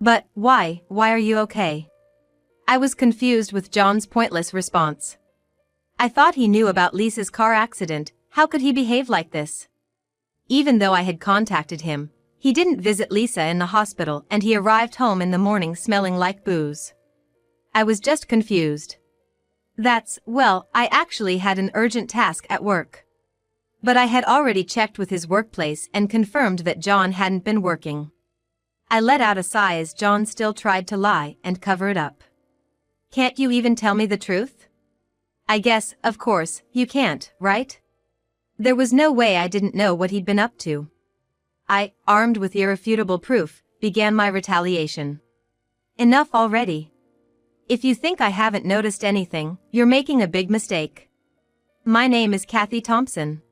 But, why? Why are you okay? I was confused with John's pointless response. I thought he knew about Lisa's car accident. How could he behave like this? Even though I had contacted him, he didn't visit Lisa in the hospital and he arrived home in the morning smelling like booze. I was just confused. I actually had an urgent task at work. But I had already checked with his workplace and confirmed that John hadn't been working. I let out a sigh as John still tried to lie and cover it up. Can't you even tell me the truth? I guess, of course, you can't, right? There was no way I didn't know what he'd been up to. I, armed with irrefutable proof, began my retaliation. Enough already. If you think I haven't noticed anything, you're making a big mistake. My name is Kathy Thompson.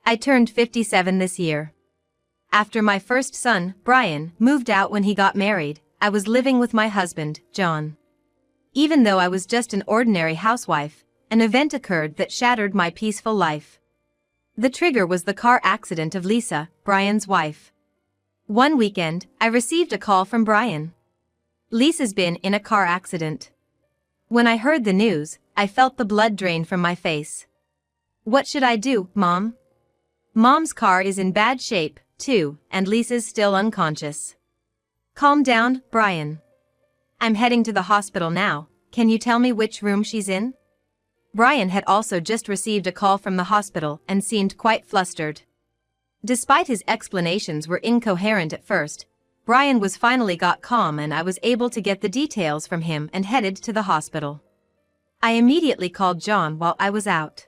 I turned 57 this year. After my first son, Brian, moved out when he got married, I was living with my husband, John. Even though I was just an ordinary housewife, an event occurred that shattered my peaceful life. The trigger was the car accident of Lisa, Brian's wife. One weekend, I received a call from Brian. Lisa's been in a car accident. When I heard the news, I felt the blood drain from my face. What should I do, Mom? Mom's car is in bad shape, too, and Lisa's still unconscious. Calm down, Brian. I'm heading to the hospital now. Can you tell me which room she's in? Brian had also just received a call from the hospital and seemed quite flustered. Despite his explanations were incoherent at first, Brian was finally got calm and I was able to get the details from him and headed to the hospital. I immediately called John while I was out.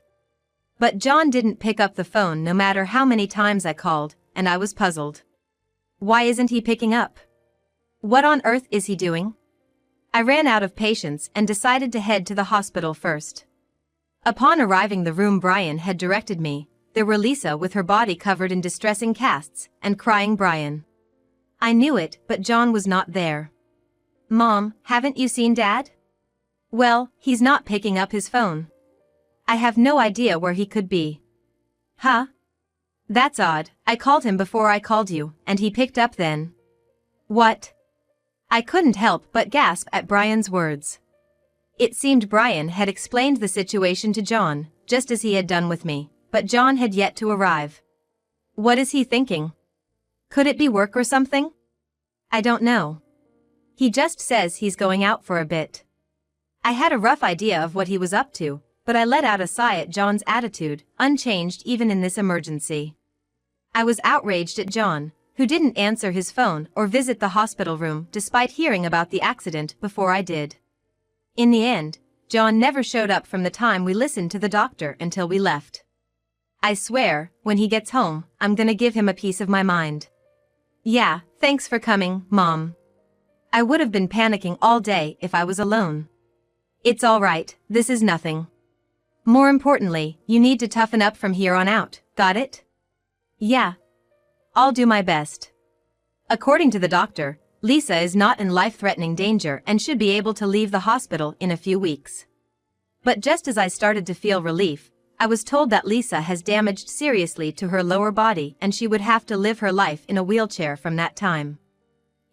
But John didn't pick up the phone no matter how many times I called, and I was puzzled. Why isn't he picking up? What on earth is he doing? I ran out of patience and decided to head to the hospital first. Upon arriving the room Brian had directed me, there were Lisa with her body covered in distressing casts and crying Brian. I knew it, but John was not there. Mom, haven't you seen Dad? Well, he's not picking up his phone. I have no idea where he could be. Huh? That's odd. I called him before I called you, and he picked up then. What? I couldn't help but gasp at Brian's words. It seemed Brian had explained the situation to John, just as he had done with me, but John had yet to arrive. What is he thinking? Could it be work or something? I don't know. He just says he's going out for a bit. I had a rough idea of what he was up to, but I let out a sigh at John's attitude, unchanged even in this emergency. I was outraged at John, who didn't answer his phone or visit the hospital room despite hearing about the accident before I did. In the end, John never showed up from the time we listened to the doctor until we left. I swear, when he gets home, I'm gonna give him a piece of my mind. Yeah, thanks for coming, Mom. I would have been panicking all day if I was alone. It's alright, this is nothing. More importantly, you need to toughen up from here on out, got it? Yeah. I'll do my best. According to the doctor, Lisa is not in life-threatening danger and should be able to leave the hospital in a few weeks. But just as I started to feel relief, I was told that Lisa has damaged seriously to her lower body and she would have to live her life in a wheelchair from that time.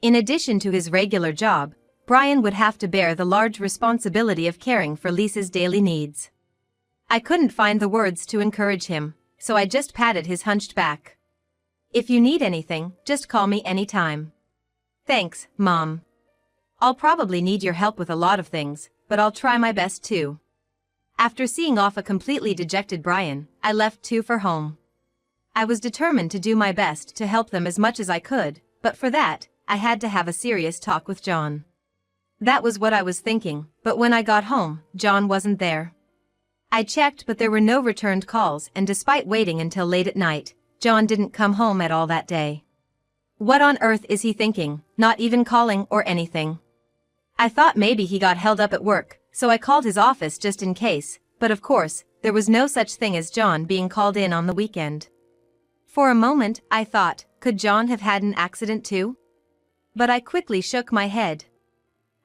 In addition to his regular job, Brian would have to bear the large responsibility of caring for Lisa's daily needs. I couldn't find the words to encourage him, so I just patted his hunched back. If you need anything, just call me anytime. Thanks, Mom. I'll probably need your help with a lot of things, but I'll try my best too. After seeing off a completely dejected Brian, I left too for home. I was determined to do my best to help them as much as I could, but for that, I had to have a serious talk with John. That was what I was thinking, but when I got home, John wasn't there. I checked but there were no returned calls and despite waiting until late at night, John didn't come home at all that day. What on earth is he thinking, not even calling or anything? I thought maybe he got held up at work, so I called his office just in case, but of course, there was no such thing as John being called in on the weekend. For a moment, I thought, could John have had an accident too? But I quickly shook my head.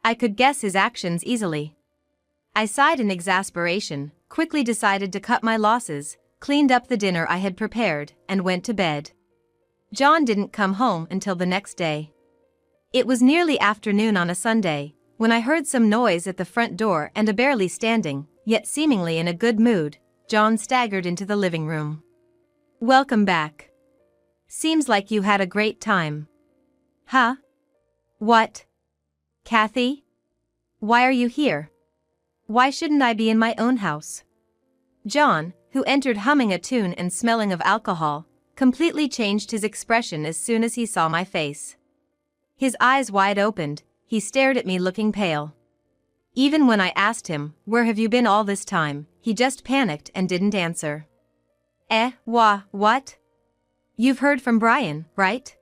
I could guess his actions easily. I sighed in exasperation, quickly decided to cut my losses, cleaned up the dinner I had prepared, and went to bed. John didn't come home until the next day. It was nearly afternoon on a Sunday, when I heard some noise at the front door and a barely standing, yet seemingly in a good mood, John staggered into the living room. "Welcome back. Seems like you had a great time." "Huh? What? Kathy? Why are you here? Why shouldn't I be in my own house?" John, who entered humming a tune and smelling of alcohol, completely changed his expression as soon as he saw my face. His eyes wide opened, he stared at me looking pale. Even when I asked him, "Where have you been all this time?" he just panicked and didn't answer. What? You've heard from Brian, right?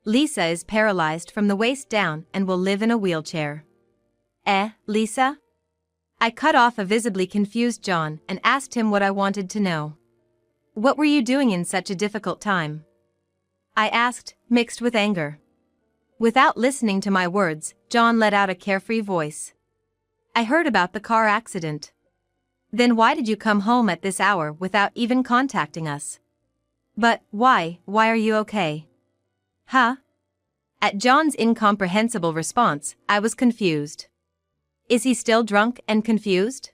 Lisa is paralyzed from the waist down and will live in a wheelchair." Lisa? I cut off a visibly confused John and asked him what I wanted to know. "What were you doing in such a difficult time?" I asked, mixed with anger. Without listening to my words, John let out a carefree voice. "I heard about the car accident." "Then why did you come home at this hour without even contacting us?" "But, why are you okay?" "Huh?" At John's incomprehensible response, I was confused. Is he still drunk and confused?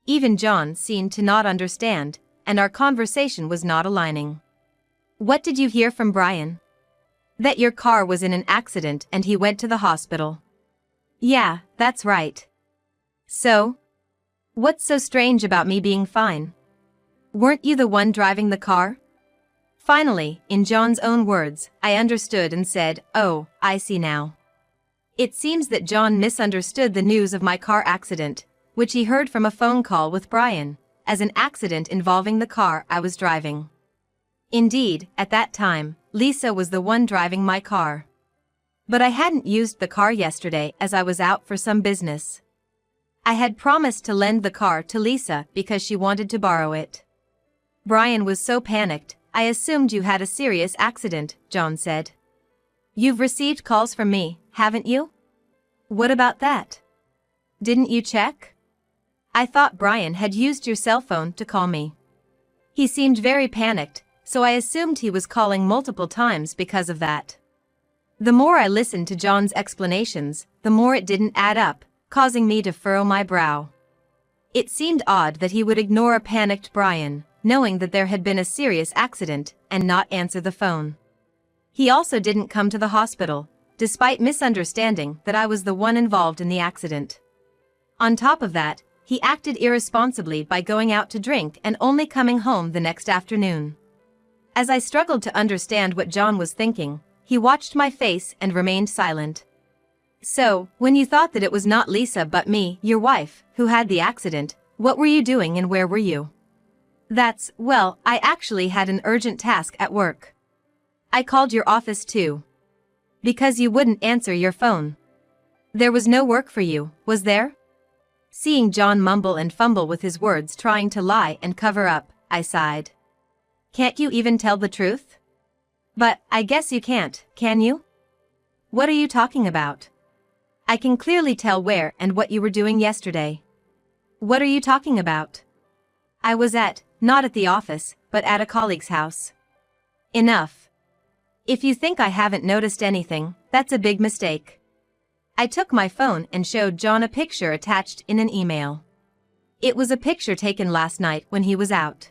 Even John seemed to not understand, and our conversation was not aligning. "What did you hear from Brian?" "That your car was in an accident and he went to the hospital." "Yeah, that's right." "So? What's so strange about me being fine? Weren't you the one driving the car?" Finally, in John's own words, I understood and said, "Oh, I see now." It seems that John misunderstood the news of my car accident, which he heard from a phone call with Brian, as an accident involving the car I was driving. Indeed, at that time, Lisa was the one driving my car. But I hadn't used the car yesterday as I was out for some business. I had promised to lend the car to Lisa because she wanted to borrow it. "Brian was so panicked, I assumed you had a serious accident," John said. "You've received calls from me, haven't you?" "What about that? Didn't you check?" "I thought Brian had used your cell phone to call me." He seemed very panicked, so I assumed he was calling multiple times because of that. The more I listened to John's explanations, the more it didn't add up, causing me to furrow my brow. It seemed odd that he would ignore a panicked Brian, knowing that there had been a serious accident, and not answer the phone. He also didn't come to the hospital, despite misunderstanding that I was the one involved in the accident. On top of that, he acted irresponsibly by going out to drink and only coming home the next afternoon. As I struggled to understand what John was thinking, he watched my face and remained silent. "So, when you thought that it was not Lisa but me, your wife, who had the accident, what were you doing and where were you?" Well, I actually had an urgent task at work. "I called your office too. Because you wouldn't answer your phone. There was no work for you, was there?" Seeing John mumble and fumble with his words trying to lie and cover up, I sighed. "Can't you even tell the truth?" "But, I guess you can't, can you?" "What are you talking about? I can clearly tell where and what you were doing yesterday." "What are you talking about?" "I was not at the office, but at a colleague's house." "Enough. If you think I haven't noticed anything, that's a big mistake." I took my phone and showed John a picture attached in an email. It was a picture taken last night when he was out.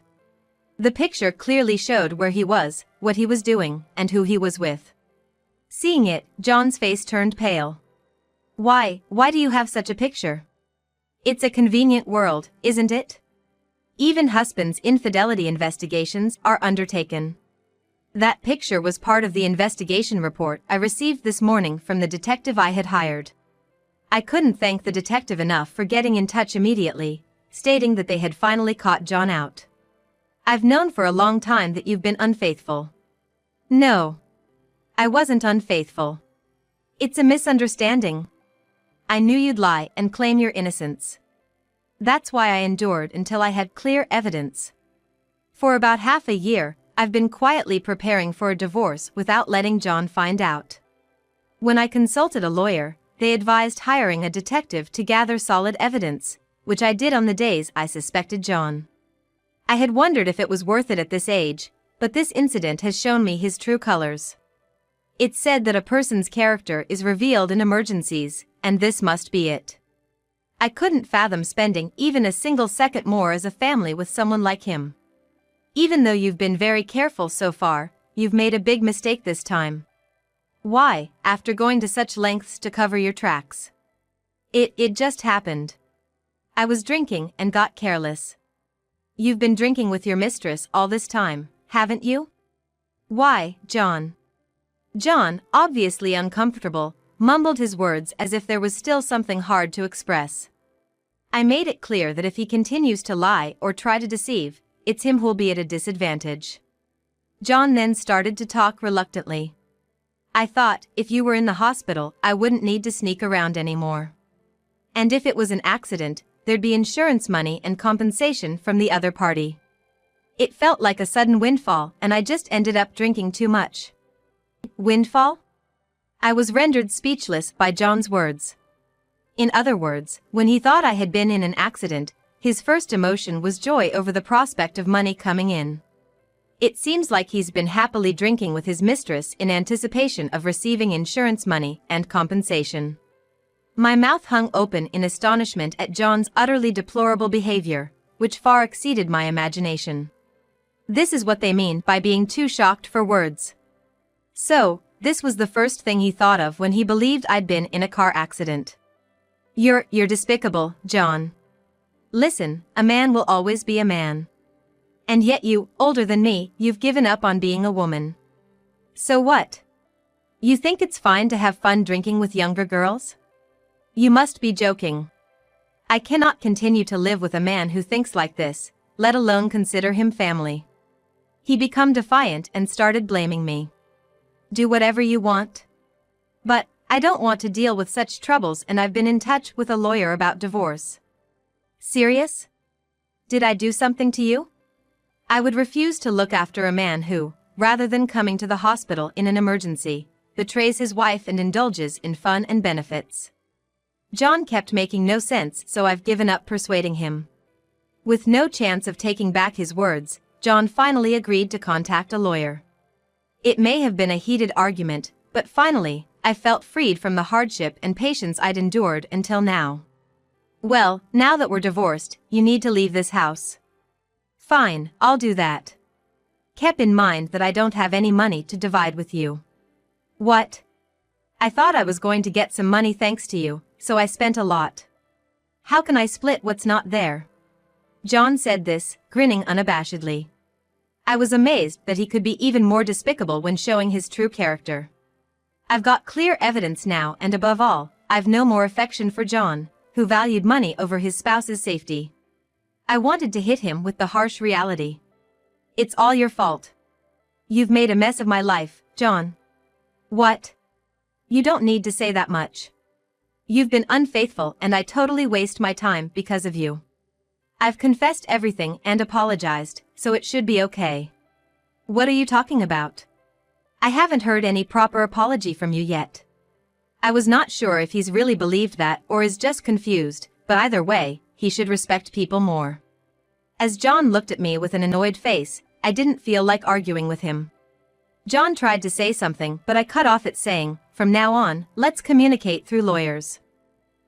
The picture clearly showed where he was, what he was doing, and who he was with. Seeing it, John's face turned pale. Why do you have such a picture? It's a convenient world, isn't it? Even husbands' infidelity investigations are undertaken. That picture was part of the investigation report I received this morning from the detective I had hired. I couldn't thank the detective enough for getting in touch immediately, stating that they had finally caught John out. "I've known for a long time that you've been unfaithful." "No. I wasn't unfaithful. It's a misunderstanding. I knew you'd lie and claim your innocence. That's why I endured until I had clear evidence. For about half a year, I've been quietly preparing for a divorce without letting John find out. When I consulted a lawyer, they advised hiring a detective to gather solid evidence, which I did on the days I suspected John. I had wondered if it was worth it at this age, but this incident has shown me his true colors. It's said that a person's character is revealed in emergencies, and this must be it. I couldn't fathom spending even a single second more as a family with someone like him. Even though you've been very careful so far, you've made a big mistake this time. Why, after going to such lengths to cover your tracks? It just happened. I was drinking and got careless. You've been drinking with your mistress all this time, haven't you? Why, John? John, obviously uncomfortable, mumbled his words as if there was still something hard to express. I made it clear that if he continues to lie or try to deceive, it's him who'll be at a disadvantage. John then started to talk reluctantly. I thought, if you were in the hospital, I wouldn't need to sneak around anymore. And if it was an accident, there'd be insurance money and compensation from the other party. It felt like a sudden windfall, and I just ended up drinking too much. Windfall? I was rendered speechless by John's words. In other words, when he thought I had been in an accident, his first emotion was joy over the prospect of money coming in. It seems like he's been happily drinking with his mistress in anticipation of receiving insurance money and compensation. My mouth hung open in astonishment at John's utterly deplorable behavior, which far exceeded my imagination. This is what they mean by being too shocked for words. So, this was the first thing he thought of when he believed I'd been in a car accident. You're despicable, John. Listen, a man will always be a man. And yet you, older than me, you've given up on being a woman. So what? You think it's fine to have fun drinking with younger girls? You must be joking. I cannot continue to live with a man who thinks like this, let alone consider him family. He became defiant and started blaming me. Do whatever you want. But, I don't want to deal with such troubles, and I've been in touch with a lawyer about divorce. Serious? Did I do something to you? I would refuse to look after a man who, rather than coming to the hospital in an emergency, betrays his wife and indulges in fun and benefits. John kept making no sense, so I've given up persuading him. With no chance of taking back his words, John finally agreed to contact a lawyer. It may have been a heated argument, but finally, I felt freed from the hardship and patience I'd endured until now. Well, now that we're divorced, you need to leave this house. Fine, I'll do that. Keep in mind that I don't have any money to divide with you. What? I thought I was going to get some money thanks to you, so I spent a lot. How can I split what's not there? John said this, grinning unabashedly. I was amazed that he could be even more despicable when showing his true character. I've got clear evidence now, and above all, I've no more affection for John, who valued money over his spouse's safety. I wanted to hit him with the harsh reality. It's all your fault. You've made a mess of my life, John. What? You don't need to say that much. You've been unfaithful, and I totally waste my time because of you. I've confessed everything and apologized, so it should be okay. What are you talking about? I haven't heard any proper apology from you yet. I was not sure if he's really believed that or is just confused, but either way, he should respect people more. As John looked at me with an annoyed face, I didn't feel like arguing with him. John tried to say something, but I cut off it saying, from now on, let's communicate through lawyers.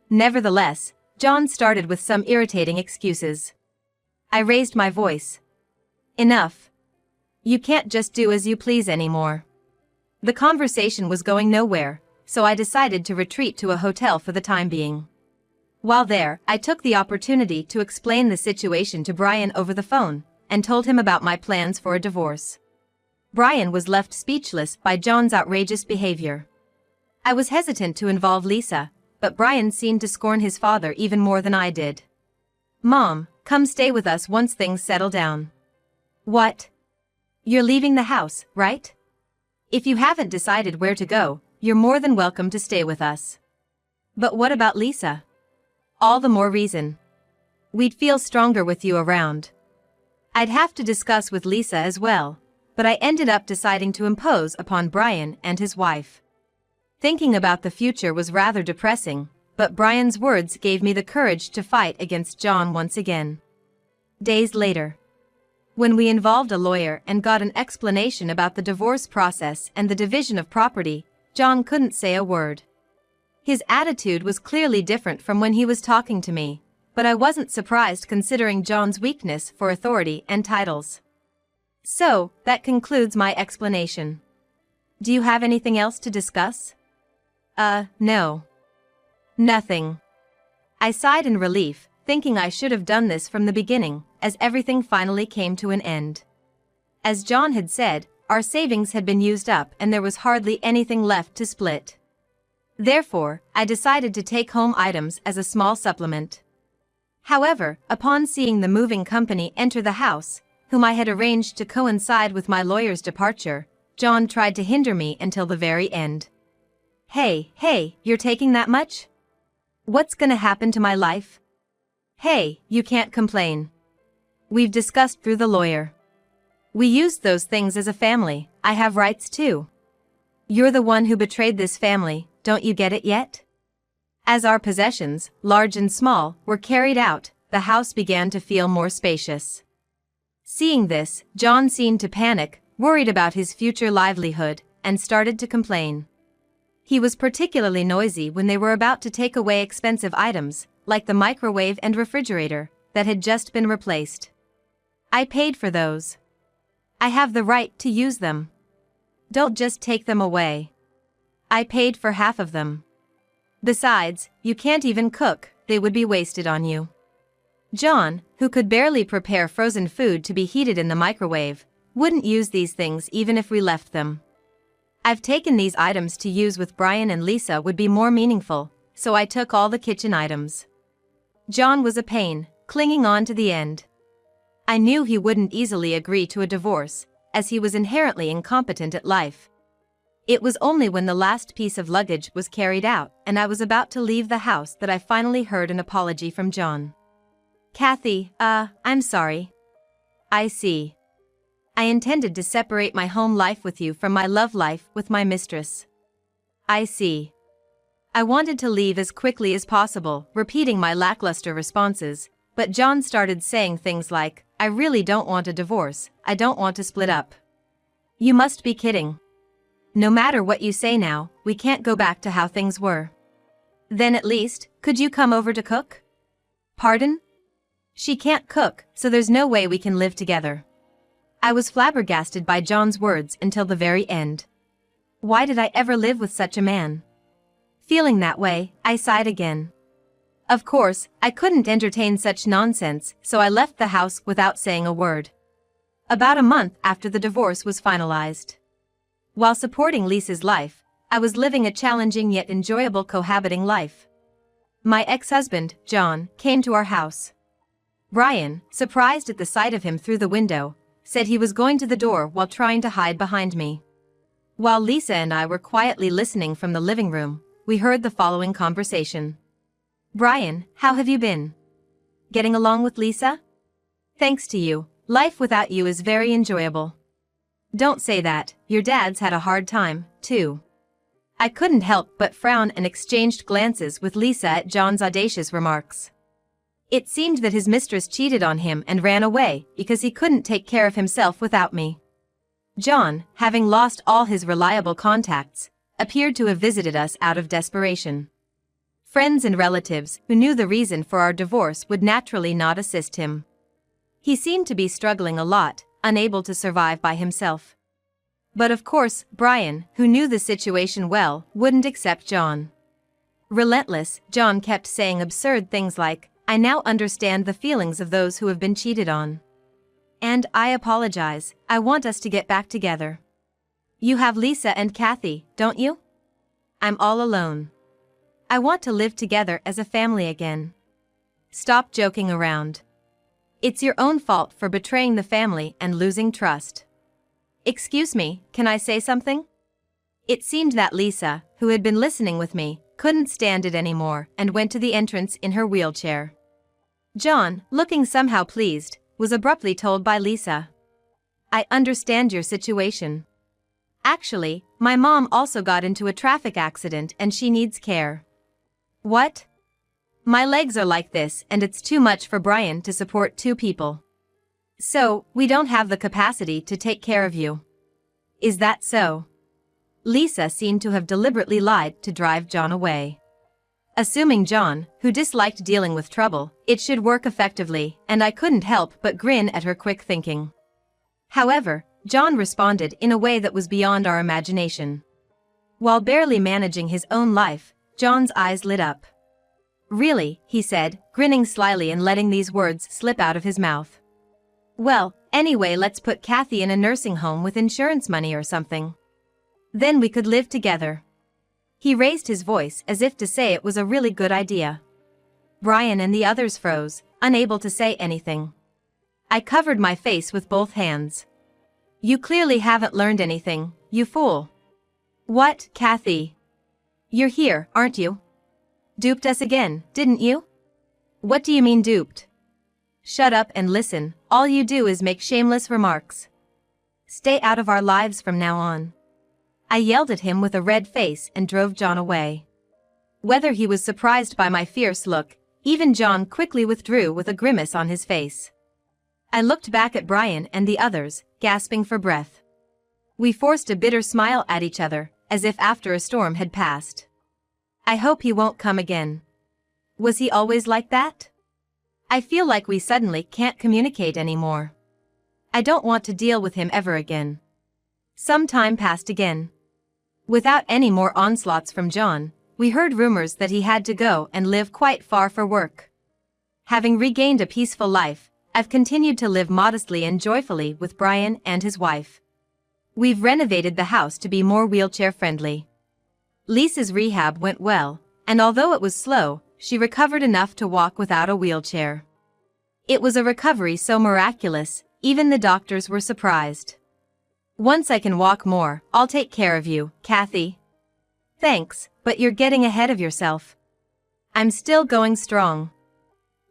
Nevertheless, John started with some irritating excuses. I raised my voice. Enough. You can't just do as you please anymore. The conversation was going nowhere, so I decided to retreat to a hotel for the time being. While there, I took the opportunity to explain the situation to Brian over the phone, and told him about my plans for a divorce. Brian was left speechless by John's outrageous behavior. I was hesitant to involve Lisa, but Brian seemed to scorn his father even more than I did. Mom, come stay with us once things settle down. What? You're leaving the house, right? If you haven't decided where to go, you're more than welcome to stay with us. But what about Lisa? All the more reason. We'd feel stronger with you around. I'd have to discuss with Lisa as well, but I ended up deciding to impose upon Brian and his wife. Thinking about the future was rather depressing, but Brian's words gave me the courage to fight against John once again. Days later. When we involved a lawyer and got an explanation about the divorce process and the division of property, John couldn't say a word. His attitude was clearly different from when he was talking to me, but I wasn't surprised considering John's weakness for authority and titles. So, that concludes my explanation. Do you have anything else to discuss? No. Nothing. I sighed in relief, thinking I should have done this from the beginning, as everything finally came to an end. As John had said, our savings had been used up and there was hardly anything left to split. Therefore, I decided to take home items as a small supplement. However, upon seeing the moving company enter the house, whom I had arranged to coincide with my lawyer's departure, John tried to hinder me until the very end. Hey, you're taking that much? What's gonna happen to my life? Hey, you can't complain. We've discussed through the lawyer. We used those things as a family, I have rights too. You're the one who betrayed this family, don't you get it yet? As our possessions, large and small, were carried out, the house began to feel more spacious. Seeing this, John seemed to panic, worried about his future livelihood, and started to complain. He was particularly noisy when they were about to take away expensive items, like the microwave and refrigerator, that had just been replaced. I paid for those. I have the right to use them. Don't just take them away. I paid for half of them. Besides, you can't even cook, they would be wasted on you. John, who could barely prepare frozen food to be heated in the microwave, wouldn't use these things even if we left them. I've taken these items to use with Brian and Lisa would be more meaningful, so I took all the kitchen items. John was a pain, clinging on to the end. I knew he wouldn't easily agree to a divorce, as he was inherently incompetent at life. It was only when the last piece of luggage was carried out and I was about to leave the house that I finally heard an apology from John. Kathy, I'm sorry. I see. I intended to separate my home life with you from my love life with my mistress. I see. I wanted to leave as quickly as possible, repeating my lackluster responses, but John started saying things like, I really don't want a divorce, I don't want to split up. You must be kidding. No matter what you say now, we can't go back to how things were. Then at least, could you come over to cook? Pardon? She can't cook, so there's no way we can live together. I was flabbergasted by John's words until the very end. Why did I ever live with such a man? Feeling that way, I sighed again. Of course, I couldn't entertain such nonsense, so I left the house without saying a word. About a month after the divorce was finalized. While supporting Lisa's life, I was living a challenging yet enjoyable cohabiting life. My ex-husband, John, came to our house. Brian, surprised at the sight of him through the window, said he was going to the door while trying to hide behind me. While Lisa and I were quietly listening from the living room, we heard the following conversation. Brian, how have you been? Getting along with Lisa? Thanks to you, life without you is very enjoyable. Don't say that, your dad's had a hard time, too. I couldn't help but frown and exchanged glances with Lisa at John's audacious remarks. It seemed that his mistress cheated on him and ran away because he couldn't take care of himself without me. John, having lost all his reliable contacts, appeared to have visited us out of desperation. Friends and relatives who knew the reason for our divorce would naturally not assist him. He seemed to be struggling a lot, unable to survive by himself. But of course, Brian, who knew the situation well, wouldn't accept John. Relentless, John kept saying absurd things like, I now understand the feelings of those who have been cheated on. And I apologize, I want us to get back together. You have Lisa and Kathy, don't you? I'm all alone. I want to live together as a family again. Stop joking around. It's your own fault for betraying the family and losing trust. Excuse me, can I say something? It seemed that Lisa, who had been listening with me, couldn't stand it anymore and went to the entrance in her wheelchair. John, looking somehow pleased, was abruptly told by Lisa. I understand your situation. Actually, my mom also got into a traffic accident and she needs care. What? My legs are like this and it's too much for Brian to support two people. So, we don't have the capacity to take care of you. Is that so? Lisa seemed to have deliberately lied to drive John away. Assuming John, who disliked dealing with trouble, it should work effectively, and I couldn't help but grin at her quick thinking. However, John responded in a way that was beyond our imagination. While barely managing his own life, John's eyes lit up. Really, he said, grinning slyly and letting these words slip out of his mouth. Well, anyway, let's put Kathy in a nursing home with insurance money or something. Then we could live together. He raised his voice as if to say it was a really good idea. Brian and the others froze, unable to say anything. I covered my face with both hands. You clearly haven't learned anything, you fool. What, Kathy? You're here, aren't you? Duped us again, didn't you? What do you mean duped? Shut up and listen, all you do is make shameless remarks. Stay out of our lives from now on. I yelled at him with a red face and drove John away. Whether he was surprised by my fierce look, even John quickly withdrew with a grimace on his face. I looked back at Brian and the others, gasping for breath. We forced a bitter smile at each other, as if after a storm had passed. I hope he won't come again. Was he always like that? I feel like we suddenly can't communicate anymore. I don't want to deal with him ever again. Some time passed again. Without any more onslaughts from John, we heard rumors that he had to go and live quite far for work. Having regained a peaceful life, I've continued to live modestly and joyfully with Brian and his wife. We've renovated the house to be more wheelchair-friendly. Lisa's rehab went well, and although it was slow, she recovered enough to walk without a wheelchair. It was a recovery so miraculous, even the doctors were surprised. Once I can walk more, I'll take care of you, Kathy. Thanks, but you're getting ahead of yourself. I'm still going strong.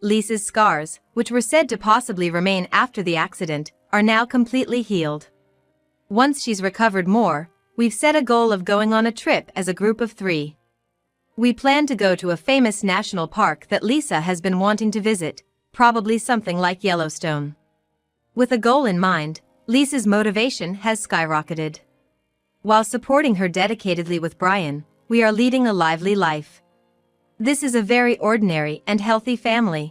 Lisa's scars, which were said to possibly remain after the accident, are now completely healed. Once she's recovered more, we've set a goal of going on a trip as a group of 3. We plan to go to a famous national park that Lisa has been wanting to visit, probably something like Yellowstone. With a goal in mind, Lisa's motivation has skyrocketed. While supporting her dedicatedly with Brian, we are leading a lively life. This is a very ordinary and healthy family.